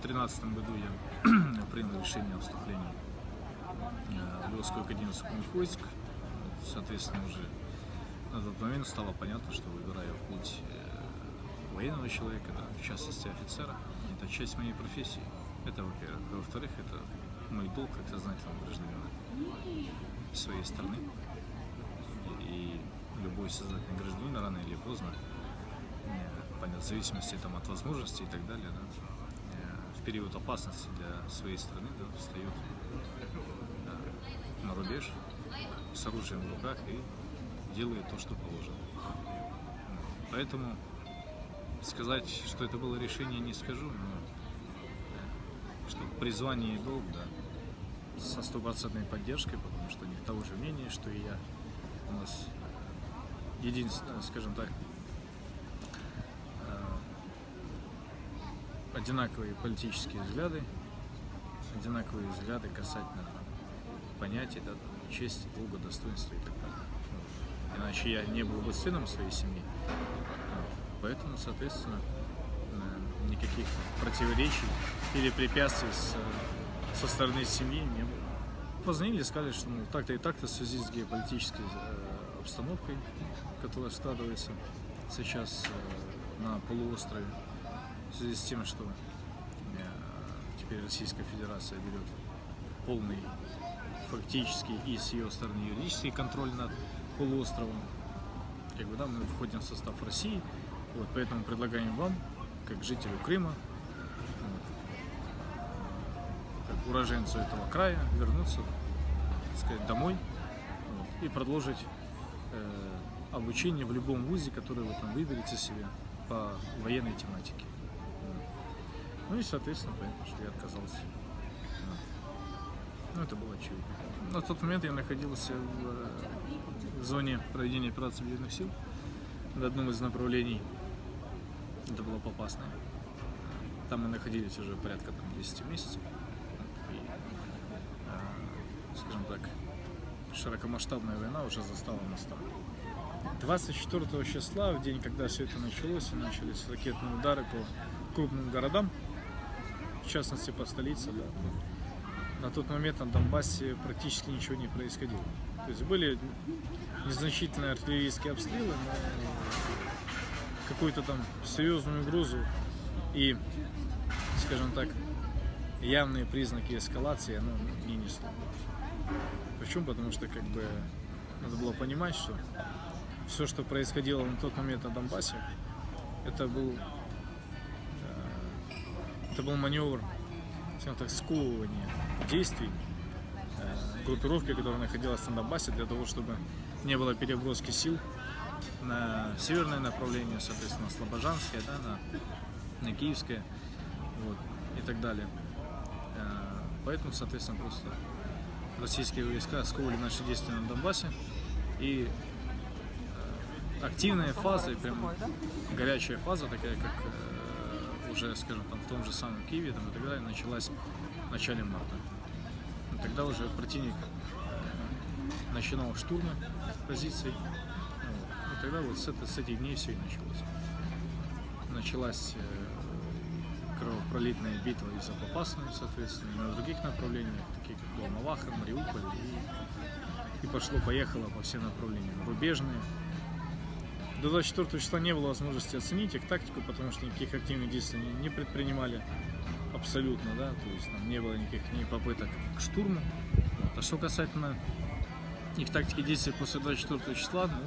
2013 году я принял решение о вступлении в Львовскую академию сухопутных войск. Соответственно, уже на тот момент стало понятно, что выбираю путь военного человека, да, в частности офицера. Это часть моей профессии. Это, во-первых. Во-вторых, это мой долг как сознательного гражданина своей страны. И любой сознательный гражданин рано или поздно, в зависимости там, от возможностей и так далее, да, в период опасности для своей страны, да, встает на рубеж с оружием в руках и делает то, что положено. Поэтому сказать, что это было решение, не скажу, но что призвание и долг, да, со стопроцентной поддержкой, потому что они того же мнения, что и я. У нас единственное, скажем так, одинаковые политические взгляды, одинаковые взгляды касательно понятий, да, чести, долга, достоинства и так далее. Иначе я не был бы сыном своей семьи. Поэтому, соответственно, никаких противоречий или препятствий со стороны семьи не было. Позвонили, сказали, что так-то и так-то в связи с геополитической обстановкой, которая складывается сейчас на полуострове, в связи с тем, что теперь Российская Федерация берет полный фактически и с ее стороны юридический контроль над полуостровом. Как бы, да, мы входим в состав России, вот, поэтому предлагаем вам, как жителю Крыма, как уроженцу этого края, вернуться, так сказать, домой, вот, и продолжить обучение в любом вузе, который вы там выберете себе по военной тематике. Ну и, соответственно, понятно, что я отказался. Ну, это было очевидно. На тот момент я находился в зоне проведения операции Объединенных сил на одном из направлений. Это было Попасное. Там мы находились уже порядка 10 месяцев. И, скажем так, широкомасштабная война уже застала нас там. 24 числа, в день, когда все это началось, и начались ракетные удары по крупным городам, в частности по столице, да. На тот момент на Донбассе практически ничего не происходило. То есть были незначительные артиллерийские обстрелы, но какую-то там серьезную угрозу и, скажем так, явные признаки эскалации оно не несло. Почему? Потому что как бы надо было понимать, что все, что происходило на тот момент на Донбассе, это был маневр, скажем так, сковывания действий группировки, которая находилась на Донбассе, для того, чтобы не было переброски сил на северное направление, соответственно, Слобожанское, да, на Киевское, вот, и так далее. Поэтому, соответственно, просто российские войска сковывали наши действия на Донбассе, и активная фаза, прям горячая фаза, такая как уже, скажем, там в том же самом Киеве, там, и так далее, началась в начале марта. И тогда уже противник начинал штурмы позиций. Вот. И тогда вот с этих дней все и началось. Началась кровопролитная битва и за Попасную, соответственно, и на других направлениях, такие как Волноваха, Мариуполь, и пошло-поехало по всем направлениям. Рубежные. До 24 числа не было возможности оценить их тактику, потому что никаких активных действий не предпринимали абсолютно, да, то есть там не было никаких попыток к штурму. Вот. А что касательно их тактики действий после 24 числа, ну,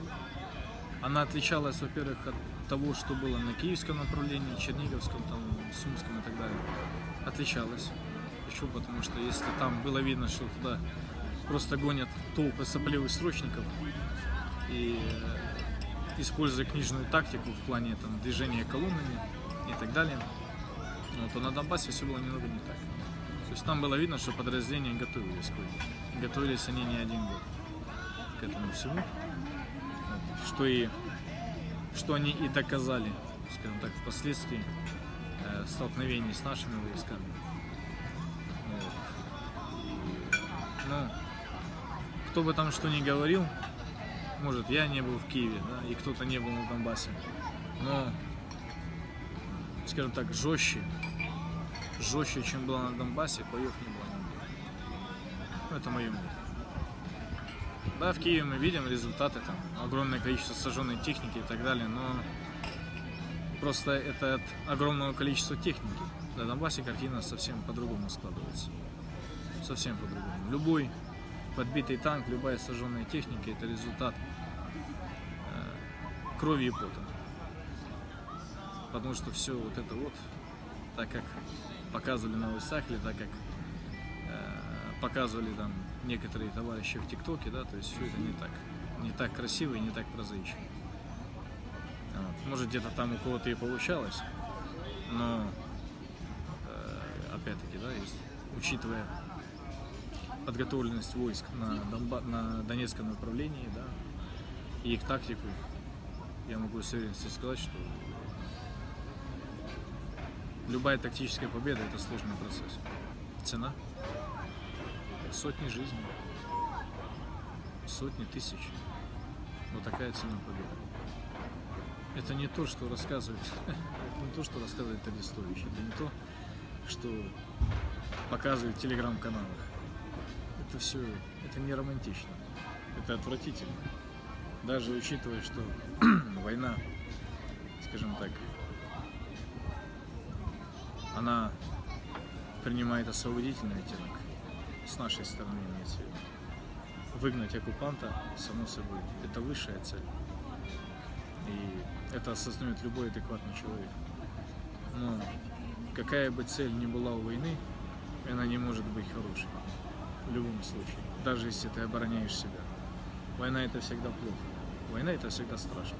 она отличалась, во-первых, от того, что было на Киевском направлении, Черниговском, там, Сумском и так далее. Отличалась. Почему? Потому что если там было видно, что туда просто гонят толпы сопливых срочников и используя книжную тактику в плане там, движения колоннами и так далее, то на Донбассе все было немного не так. То есть там было видно, что подразделения готовились к войне. Готовились они не один год к этому всему, что они и доказали, скажем так, впоследствии столкновений с нашими войсками. Вот. Но кто бы там что ни говорил, может, я не был в Киеве, да, и кто-то не был на Донбассе, но, скажем так, жестче жестче, чем было на Донбассе, боев не было нигде. Ну, это мое мнение. Да, в Киеве мы видим результаты, там огромное количество сожженной техники и так далее, но просто это от огромного количества техники. На Донбассе картина совсем по-другому складывается. Совсем по-другому. Любой подбитый танк, любая сожженная техника — это результат крови и пота. Потому что все вот это вот, так как показывали на новостях, или так как показывали там некоторые товарищи в ТикТоке, да, то есть все это не так красиво и не так прозаично. Вот. Может, где-то там у кого-то и получалось, но опять-таки, да, учитывая подготовленность войск на Донецком направлении, да, и их тактику, я могу с уверенностью сказать, что любая тактическая победа — это сложный процесс. Цена — сотни жизней, сотни тысяч. Вот такая цена победы. Это не то, что рассказывает, это не то, что рассказывает Арестович, это не то, что показывают в телеграм-каналах. Это все, это не романтично, это отвратительно. Даже учитывая, что война, скажем так, она принимает освободительный оттенок с нашей стороны, имеется в виду. Выгнать оккупанта, само собой, это высшая цель. И это осознает любой адекватный человек. Но какая бы цель ни была у войны, она не может быть хорошей. В любом случае. Даже если ты обороняешь себя. Война — это всегда плохо. Война — это всегда страшно.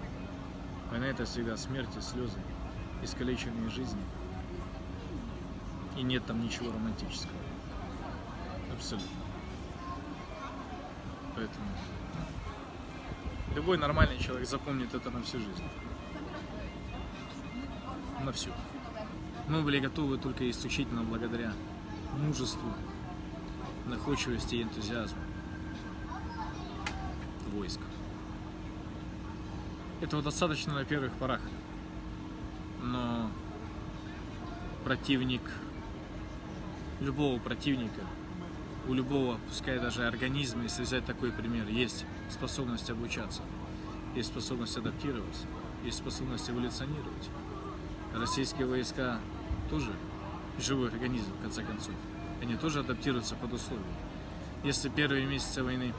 Война — это всегда смерть и слезы, искалеченные жизни. И нет там ничего романтического. Абсолютно. Поэтому любой нормальный человек запомнит это на всю жизнь. На всю. Мы были готовы только исключительно благодаря мужеству, находчивости и энтузиазму войск. Этого достаточно на первых порах. Но противник, любого противника, у любого, пускай даже организма, если взять такой пример, есть способность обучаться, есть способность адаптироваться, есть способность эволюционировать. Российские войска тоже живой организм, в конце концов. Они тоже адаптируются под условия. Если первые месяцы войны,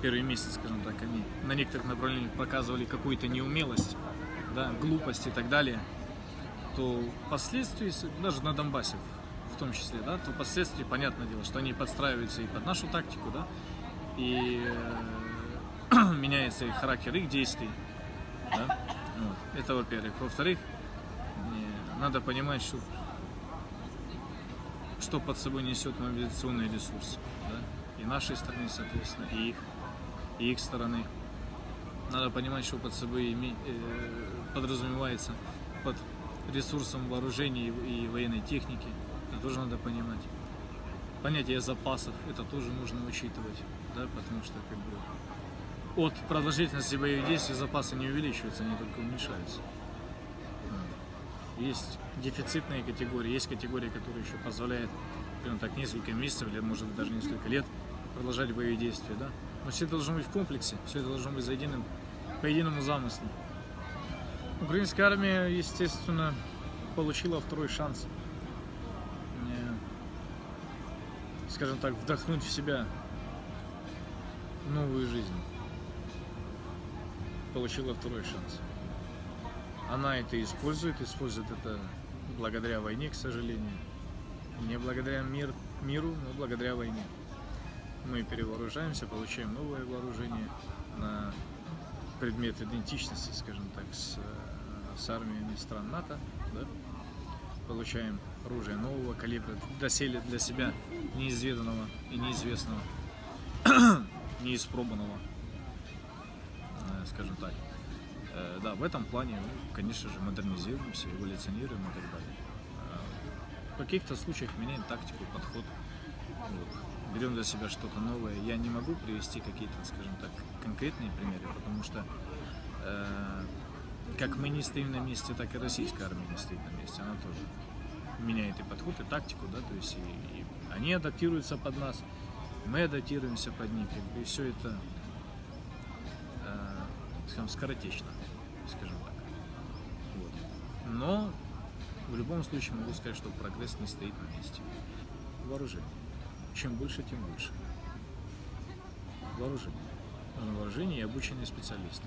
первые месяцы, скажем так, они на некоторых направлениях показывали какую-то неумелость, да, глупость и так далее, то впоследствии, даже на Донбассе в том числе, да, то впоследствии, понятное дело, что они подстраиваются и под нашу тактику, да, и меняется их характер их действий, да? Вот. Это во-первых. Во-вторых, надо понимать, что под собой несет мобилизационный ресурс, да? И нашей стороны, соответственно, и их стороны. Надо понимать, что под собой подразумевается под ресурсом вооружения и военной техники. Это тоже надо понимать. Понятие запасов, это тоже нужно учитывать, да, потому что как бы от продолжительности боевых действий запасы не увеличиваются, они только уменьшаются. Есть дефицитные категории, есть категории, которые еще позволяют, прям так, несколько месяцев или, может быть, даже несколько лет продолжать боевые действия, да. Но все это должно быть в комплексе, все это должно быть по единому замыслу. Украинская армия, естественно, получила второй шанс, скажем так, вдохнуть в себя новую жизнь. Получила второй шанс. Она это использует это благодаря войне, к сожалению. Не благодаря миру, но благодаря войне. Мы перевооружаемся, получаем новое вооружение на предмет идентичности, скажем так, с армиями стран НАТО, да? Получаем оружие нового калибра, доселе для себя неизведанного и неизвестного, неиспробованного, скажем так. Да, в этом плане мы, конечно же, модернизируемся, эволюционируем и так далее. В каких-то случаях меняем тактику, подход, вот. Берем для себя что-то новое. Я не могу привести какие-то, скажем так, конкретные примеры, потому что как мы не стоим на месте, так и российская армия не стоит на месте, она тоже. меняет и подход, и тактику, да, то есть и они адаптируются под нас, мы адаптируемся под них, и все это, скажем, скоротечно, скажем так. Вот. Но в любом случае могу сказать, что прогресс не стоит на месте. Вооружение. Чем больше, тем лучше. Вооружение. Вооружение и обученные специалисты.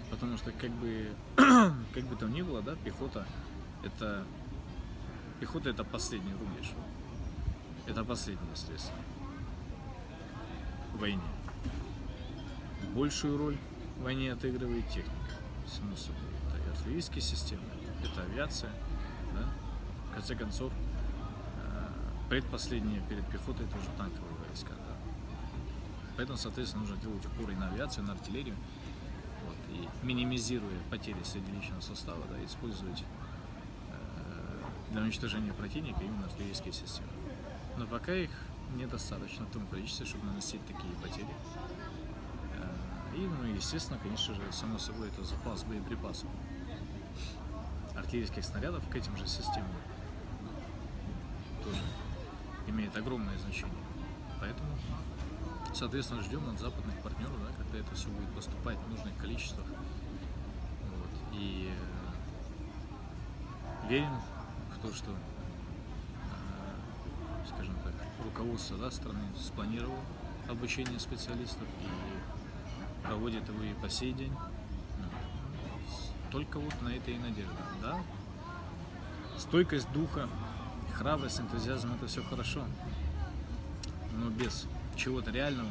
Потому что как бы там ни было, да, пехота это последний рубеж. Это последнее средство в войне. Большую роль в войне отыгрывает техника, само собой. Это и артиллерийские системы, это авиация, да? В конце концов, предпоследнее перед пехотой это уже танковые войска. Да? Поэтому, соответственно, нужно делать упор и на авиацию, и на артиллерию. Вот, и минимизируя потери среди личного состава, да, использовать для уничтожения противника именно артиллерийские системы. Но пока их недостаточно в том количестве, чтобы наносить такие потери. И, ну, естественно, конечно же, само собой, это запас боеприпасов артиллерийских снарядов к этим же системам тоже имеет огромное значение. Поэтому, соответственно, ждем от западных партнеров, да, когда это все будет поступать в нужных количествах. Вот. И верим в то, что, скажем так, руководство, да, страны спланировало обучение специалистов и проводит его и по сей день. Только вот на это и надежда. Да? Стойкость духа, храбрость, энтузиазм — это все хорошо. Но без чего-то реального,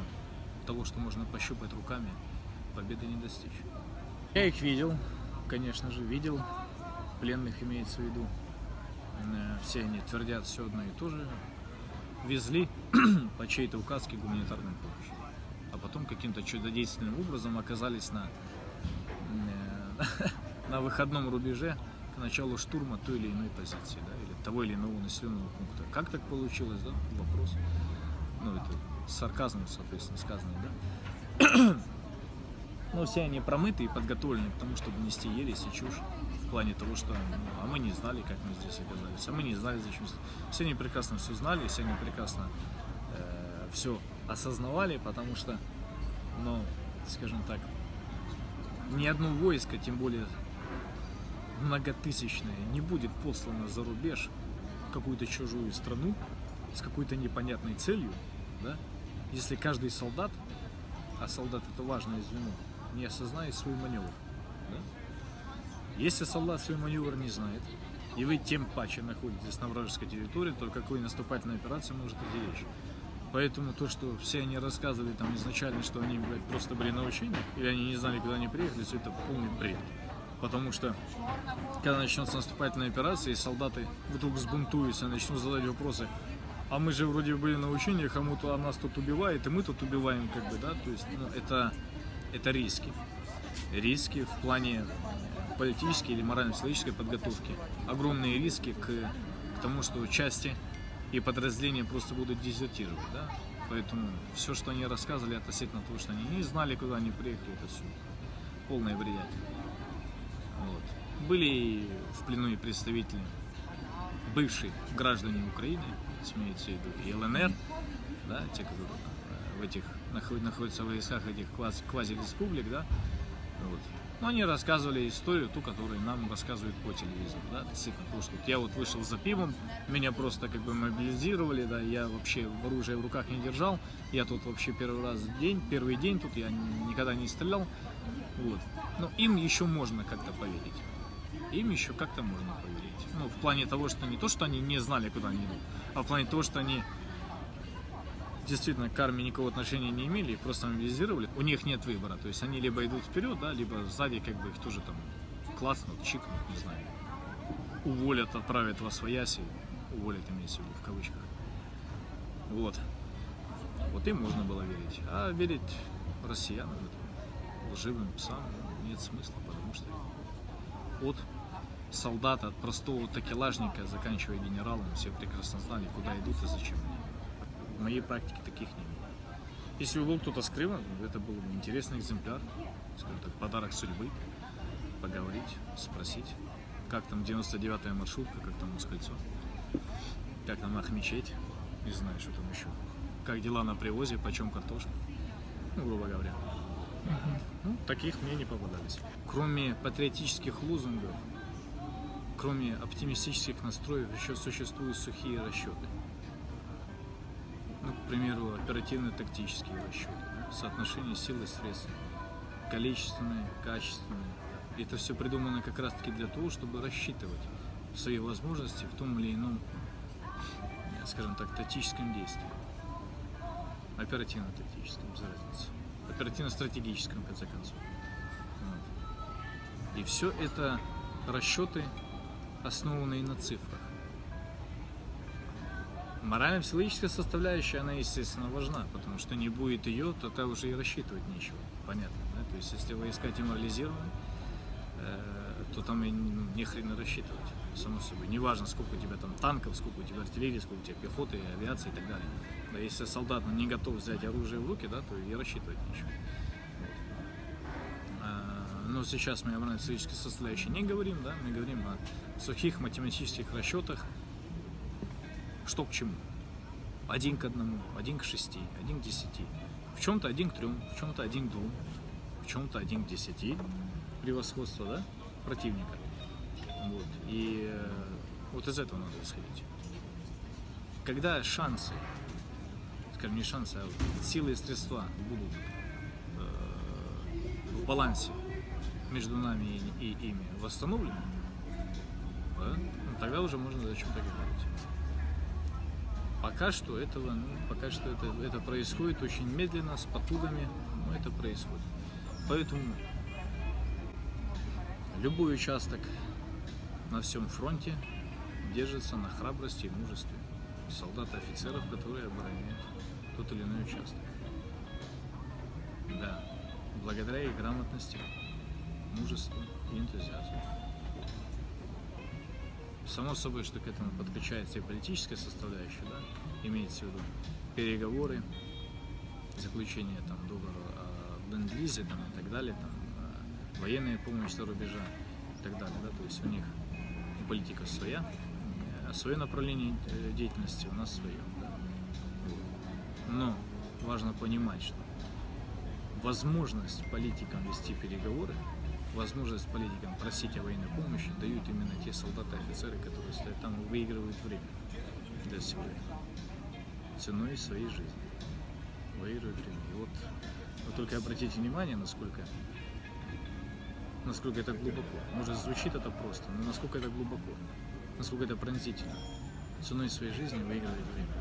того, что можно пощупать руками, победы не достичь. Я их видел, конечно же, видел. Пленных имеется в виду. Все они твердят все одно и то же. Везли по чьей-то указке гуманитарную помощь. А потом каким-то чудодейственным образом оказались на выходном рубеже к началу штурма той или иной позиции, да, или того или иного населенного пункта. Как так получилось, да? Вопрос. Ну, это с сарказмом, соответственно, сказано, да? Но все они промыты и подготовлены к тому, чтобы нести ересь и чушь в плане того, что а мы не знали, как мы здесь оказались, а мы не знали, зачем. Все они прекрасно все знали, все они прекрасно все осознавали, потому что, ну, скажем так, ни одно войско, тем более многотысячное, не будет послано за рубеж в какую-то чужую страну с какой-то непонятной целью, да, если каждый солдат, а солдат это важное звено, не осознает свой маневр. Да? Если солдат свой маневр не знает, и вы тем паче находитесь на вражеской территории, то о какой наступательной операции может идти речь? Поэтому то, что все они рассказывали там изначально, что они, блядь, просто были на учениях, или они не знали, куда они приехали, все это полный бред. Потому что, когда начнется наступательная операция, и солдаты вдруг сбунтуются, начнут задать вопросы, а мы же вроде были на учениях, а нас тут убивает, и мы тут убиваем, как бы, да, то есть, ну, это риски. Риски в плане политической или морально-психологической подготовки. Огромные риски к тому, что части и подразделения просто будут дезертировать, да? Поэтому все, что они рассказывали относительно того, что они не знали, куда они приехали, это все полное бредятина. Вот. Были в плену и представители, бывшие граждане Украины, имеется в виду и ЛНР, да, те, которые в этих находятся в войсках этих квази-республик, да, вот. Но они рассказывали историю, ту, которую нам рассказывают по телевизору, да, действительно, потому что я вот вышел за пивом, меня просто как бы мобилизировали, да, я вообще оружие в руках не держал, я тут вообще первый день тут, я никогда не стрелял, вот. Но им еще можно как-то поверить, им еще как-то можно поверить, ну, в плане того, что не то, что они не знали, куда они идут, а в плане того, что они действительно к армии никакого отношения не имели, их просто мобилизировали, у них нет выбора, то есть они либо идут вперед, да, либо сзади как бы их тоже там класснут, чикнут, не знаю, уволят, отправят во свояси, уволят, имеется в виду, в кавычках. Вот им можно было верить, а верить россиянам, лживым псам, нет смысла, потому что от солдата, от простого такелажника, заканчивая генералом, все прекрасно знали, куда идут и зачем они. В моей практике таких не было. Если бы был кто-то с Крыма, это был бы интересный экземпляр, скажем так, подарок судьбы, поговорить, спросить, как там 99-я маршрутка, как там Москальцо, как там Ахмечеть, не знаю, что там еще. Как дела на привозе, почем картошка, ну, грубо говоря. Ну, таких мне не попадались. Кроме патриотических лозунгов, кроме оптимистических настроев, еще существуют сухие расчеты. Ну, к примеру, оперативно-тактические расчеты, да? Соотношение сил и средств, количественные, качественные. Это все придумано как раз-таки для того, чтобы рассчитывать свои возможности в том или ином, скажем так, тактическом действии. Оперативно-тактическом, без разницы. Оперативно-стратегическом, в конце концов. Вот. И все это расчеты, основанные на цифрах. Морально-психологическая составляющая, она, естественно, важна, потому что не будет ее, то тогда уже и рассчитывать нечего. Понятно, да? То есть, если войска деморализированы, то там и не хрена рассчитывать, само собой. Неважно, сколько у тебя там танков, сколько у тебя артиллерии, сколько у тебя пехоты, авиации и так далее. Да, если солдат не готов взять оружие в руки, да, то и рассчитывать нечего. Вот. Но сейчас мы о морально-психологической составляющей не говорим, да, мы говорим о сухих математических расчетах, что к чему. 1 к 1, 1 к 6, 1 к 10. В чем-то 1 к 3, в чем-то 1 к 2, в чем-то 1 к 10. Превосходство, да, противника. Вот. И вот из этого надо исходить. Когда шансы, скажем, не шансы, а силы и средства будут в балансе между нами и ими восстановлены, да, ну, тогда уже можно о чем-то говорить. Пока что этого, это происходит очень медленно, с потугами, но это происходит. Поэтому любой участок на всем фронте держится на храбрости и мужестве солдат и офицеров, которые обороняют тот или иной участок. Да, благодаря их грамотности, мужеству и энтузиазму. Само собой, что к этому подключается и политическая составляющая, да, имеется в виду переговоры, заключение там договора о ленд-лизе там, и так далее, там, военная помощь за рубежа и так далее, да, то есть у них политика своя, а свое направление деятельности у нас свое, да. Но важно понимать, что возможность политикам вести переговоры, возможность политикам просить о военной помощи дают именно те солдаты и офицеры, которые стоят там и выигрывают время для себя ценой своей жизни. Выигрывают время. И вот вы только обратите внимание, насколько это глубоко. Может, звучит это просто, но насколько это глубоко, насколько это пронзительно. Ценой своей жизни выигрывает время.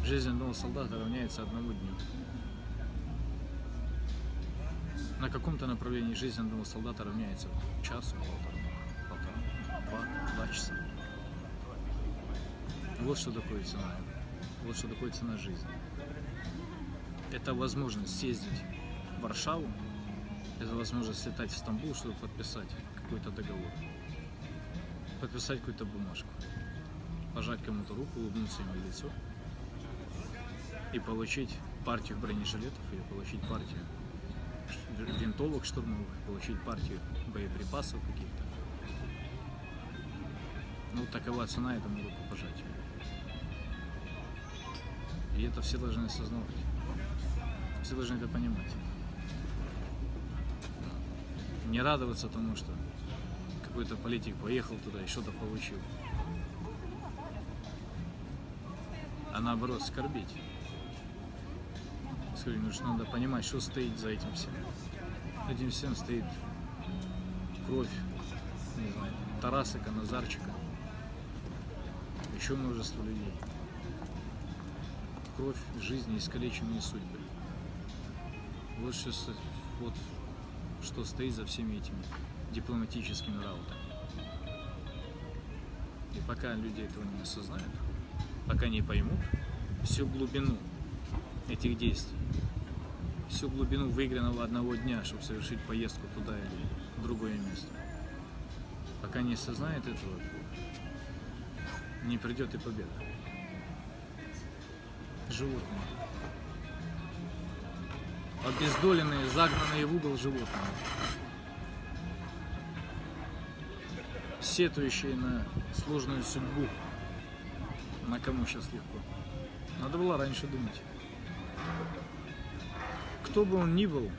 Жизнь одного солдата равняется 1 дню. На каком-то направлении жизнь одного солдата равняется часу, полтора, 2 часа. Вот что такое цена. Вот что такое цена жизни. Это возможность съездить в Варшаву, это возможность слетать в Стамбул, чтобы подписать какой-то договор, подписать какую-то бумажку, пожать кому-то руку, улыбнуться ему в лицо и получить партию бронежилетов, или получить партию винтовок штурмовых, получить партию боеприпасов каких-то. Ну, такова цена этому рукопожатию. И это все должны осознавать. Все должны это понимать. Не радоваться тому, что какой-то политик поехал туда и что-то получил. А наоборот, скорбить. Потому что надо понимать, что стоит за этим всем. Этим всем стоит кровь, не знаю, Тарасика, Назарчика, еще множество людей. Кровь, жизни, искалеченные судьбы. Вот что стоит за всеми этими дипломатическими раутами. И пока люди этого не осознают, пока не поймут всю глубину этих действий, всю глубину выигранного 1 дня, чтобы совершить поездку туда или в другое место, пока не осознает этого, не придет и победа. Животные. Обездоленные, загнанные в угол животные. сетующие на сложную судьбу. На кому сейчас легко. Надо было раньше думать. Кто бы он ни был,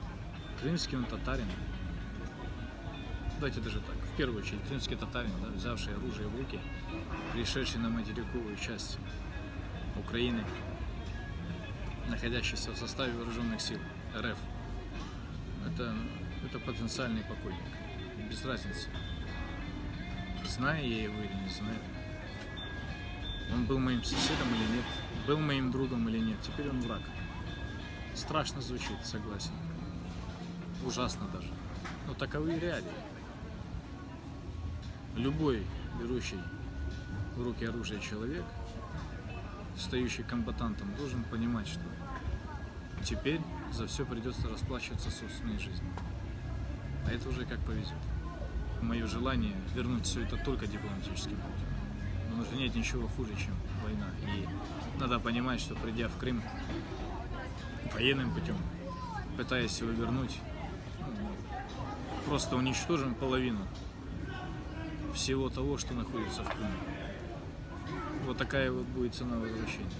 крымский он татарин. Давайте даже так. В первую очередь, крымский татарин, да, взявший оружие в руки, пришедший на материковую часть Украины, находящийся в составе вооруженных сил РФ. Это потенциальный покойник. Без разницы, знаю я его или не знаю. Он был моим соседом или нет, был моим другом или нет. Теперь он враг. Страшно звучит, согласен. Ужасно даже. Но таковы реалии. Любой берущий в руки оружие человек, стающий комбатантом, должен понимать, что теперь за все придется расплачиваться собственной жизнью. А это уже как повезет. Мое желание вернуть все это только дипломатическим путем. Но уже нет ничего хуже, чем война. И надо понимать, что придя в Крым военным путем, пытаясь его вернуть, просто уничтожим половину всего того, что находится в Крыму. Вот такая вот будет цена возвращения.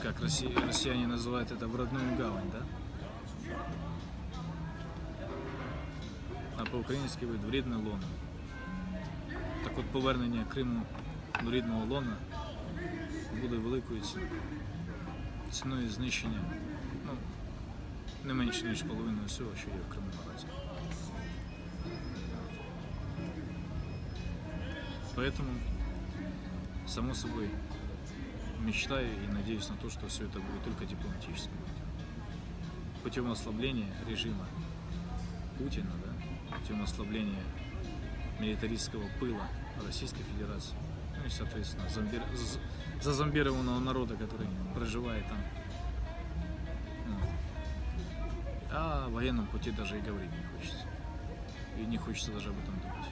Как россияне называют это, в родную гавань, да? А по-українськи буде в рідне лоно. Так от повернення Криму до рідного лона буде великою ціною знищення, не менше ніж половиною всього, що є в Криму наразі. Поэтому, само собой, мечтаю и надеюсь на то, что все это будет только дипломатическим путем ослабления режима Путина, да, путем ослабления милитаристского пыла Российской Федерации, ну и, соответственно, зазомбированного народа, который проживает там. А о военном пути даже и говорить не хочется. И не хочется даже об этом думать.